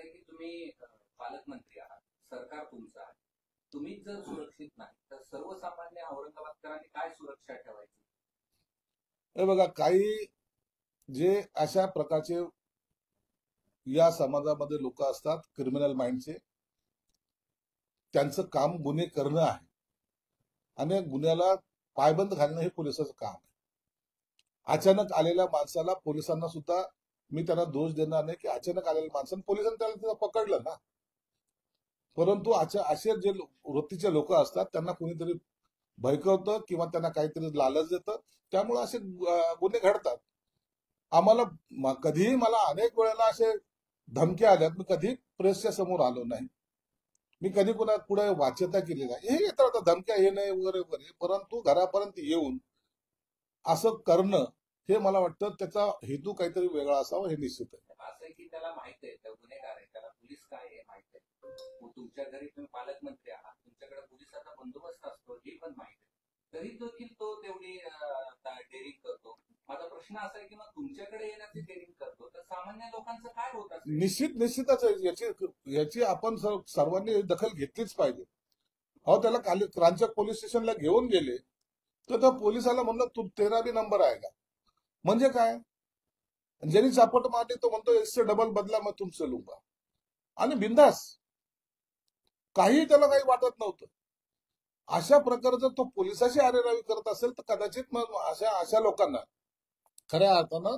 आहे की तुम्ही पालकमंत्री आहात, सरकार तुमचं आहे. तुम्हीच जर सुरक्षित नाही तर सर्वसामान्य औरंगाबादकरांनी काय सुरक्षा ठेवायची? हे बघा, काही जे अशा प्रकारचे या समाजामध्ये लोक असतात क्रिमिनल माइंडचे, त्यांचं काम गुन्हे करणं आहे आणि गुन्ह्याला पायबंद घालणं हे पोलिसाचं काम आहे. अचानक आलेल्या माणसाला पोलिसांना सुद्धा मी त्यांना दोष देणार नाही की अचानक आलेल्या माणसानं पोलिसांनी त्याला पकडलं ना, परंतु असे जे वृत्तीचे लोक असतात त्यांना कोणीतरी भयकवतं किंवा त्यांना काहीतरी लालच देतं, त्यामुळे असे गुन्हे घडतात. आम्हाला कधीही मला अनेक वेळेला असे धमक्या आल्यात, मी कधी प्रेसच्या समोर आलो नाही, मी कधी कुणा पुढे वाच्यता केली नाही. हे येतात आता धमक्या, हे नाही वगैरे वगैरे, परंतु घरापर्यंत येऊन असं करणं हे मला वाटतं त्याचा हेतू काहीतरी वेगळा असावा, हे निश्चित आहे. असं आहे की त्याला माहित आहे, त्या गुन्हेगार आहे, त्याला पोलीस काय आहे माहित आहे. तुमच्या घरी तुम्ही पालकमंत्री आहात, तुमच्याकडे पोलिसाचा बंदोबस्त असतो हे पण माहित आहे, तरी देखील तो तेवढी डेअरिंग करतो. माझा प्रश्न असा आहे की मग तुमच्याकडे येण्याची डेअरिंग करतो तर सामान्य लोकांचं काय होत असेल? निश्चितच याची आपण सर्वांनी दखल घेतलीच पाहिजे. अहो, त्याला क्रांचक पोलीस स्टेशनला घेऊन गेले तर त्या पोलिसाला म्हणलं तू 13वी नंबर आहे का, म्हणजे काय? ज्यांनी चापट मारली तो म्हणतो इससे डबल बदला मैं तुमसे लूंगा, आणि बिंदास, काही त्याला काही वाटत नव्हतं. अशा प्रकारचं तो पोलिसाशी आरेरावी करत असेल तर कदाचित मग अशा लोकांना खऱ्या अर्थानं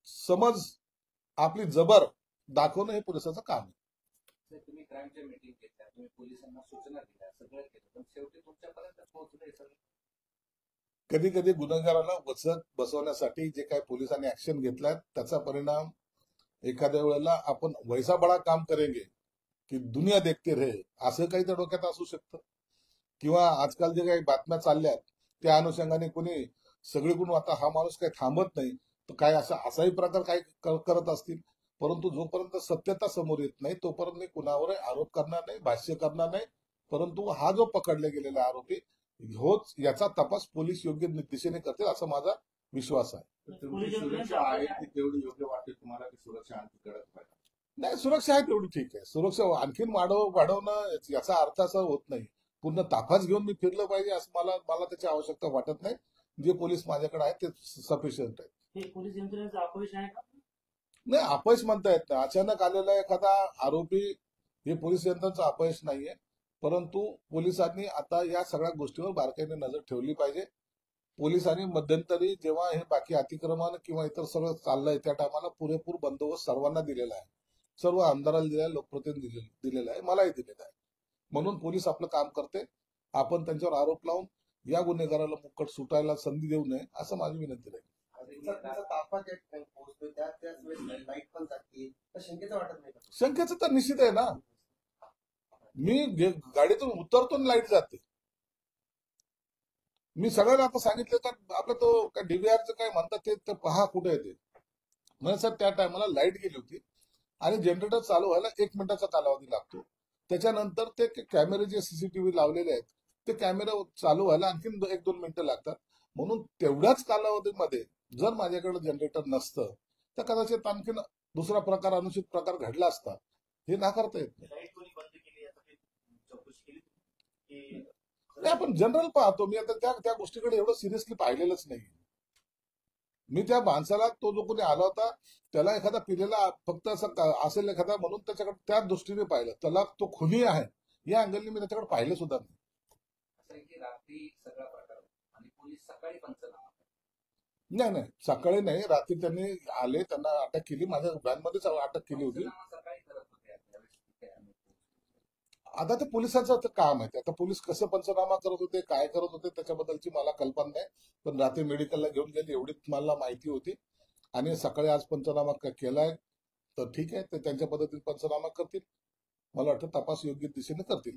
समज आपली जबर दाखवणं हे पोलिसाचं काम आहे. तुम्ही क्राईमच्या मीटिंग घेतल्या, तुम्ही पोलिसांना सूचना दिल्या, सगळं केलं, पण शेवटी तुमच्यापर्यंत पोहोचलंय सगळं. कधी कधी गुन्हेगाराला वचक बसवण्यासाठी जे काही पोलिसांनी ऍक्शन घेतलाय त्याचा परिणाम एखाद्या वेळेला आपण वैसा बडा काम करेंगे की दुनिया देखते रहे असं काही त्या डोक्यात असू शकतं, किंवा आजकाल जे काही बातम्या चालल्यात त्या अनुषंगाने कोणी सगळीकडून आता हा माणूस काही थांबत नाही तर काय असाही प्रकार काही करत असतील. परंतु जोपर्यंत सत्यता समोर येत नाही तोपर्यंत मी कुणावर आरोप करणार नाही, भाष्य करणार नाही. परंतु हा जो पकडला गेलेला आरोपी होच, याचा तपास पोलीस योग्य दिशेने करतील असा माझा विश्वास आहे. सुरक्षा आहे ती तेवढी योग्य वाटते तुम्हाला की सुरक्षा आणखी कडक पाहिजे? नाही, सुरक्षा आहे तेवढी ठीक आहे. सुरक्षा आणखीन वाढवणं याचा अर्थ असा होत नाही पूर्ण ताफाच घेऊन मी फिरलं पाहिजे असं मला त्याची आवश्यकता वाटत नाही. जे पोलीस माझ्याकडे आहेत ते सफिशियंट आहेत. पोलीस यंत्रणेचं अपयश आहे का? नाही, अपयश म्हणता येत नाही. अचानक आलेला एखादा आरोपी हे पोलीस यंत्रणेचं अपयश नाहीये, परंतु पोलिसांनी आता या सगळ्या गोष्टीवर बारकाईने नजर ठेवली पाहिजे. पोलिसांनी मध्यंतरी जेव्हा हे बाकी अतिक्रमण किंवा इतर सगळं चाललंय त्या टायमाला पुरेपूर बंदोबस्त सर्वांना दिलेला आहे, सर्व आमदाराला दिलेला आहे, लोकप्रतिनिधी दिलेला आहे, मलाही दिलेला आहे. म्हणून पोलीस आपलं काम करते. आपण त्यांच्यावर आरोप लावून या गुन्हेगाराला मुक्कट सुटायला संधी देऊ नये असं माझी विनंती राहील. शंकेचं तर निश्चित आहे ना. मी गाडीतून उतरतो आणि लाईट जाते. मी सगळ्यांना आता सांगितलं का आपलं तो काय डीव्हीआरचं काय म्हणतात ते पहा कुठे येते. म्हणजे सर त्या टायमाला लाईट गेली होती आणि जनरेटर चालू व्हायला 1 मिनिटाचा कालावधी लागतो. त्याच्यानंतर ते कॅमेरे जे सीसीटीव्ही लावलेले आहेत ते कॅमेरा चालू व्हायला आणखीन 1-2 मिनिटं लागतात. म्हणून तेवढ्याच कालावधीमध्ये जर माझ्याकडे जनरेटर नसतं तर कदाचित आणखीन दुसरा प्रकार, अनुचित प्रकार घडला असता. हे नाकारता येत नाही. आपण जनरल पाहतो. मी आता त्या गोष्टीकडे एवढं सिरियसली पाहिलेलंच नाही. मी त्या माणसाला, तो जो कोणी आला होता त्याला एखादा पिलेला फक्त असं असेल एखादा म्हणून त्याच्याकडे त्या दृष्टीने पाहिलं, त्याला तो खुनी आहे या अँगलने मी त्याच्याकडे पाहिलं सुद्धा नाही. रात्री सगळा प्रकार आणि पोलीस सकाळी पंचनामा? नाही, सकाळी नाही, रात्री त्यांनी आले, त्यांना अटक केली, माझ्या व्हॅनमध्येच अटक केली होती. आता ते पोलिसांचं काम आहे. आता पोलीस कसं पंचनामा करत होते, काय करत होते त्याच्याबद्दलची मला कल्पना नाही. पण रात्री मेडिकलला घेऊन गेले एवढीच मला माहिती होती. आणि सकाळी आज पंचनामा केलाय तर ठीक आहे, ते त्यांच्या पद्धतीने पंचनामा करतील. मला वाटतं तपास योग्य दिशेने करतील.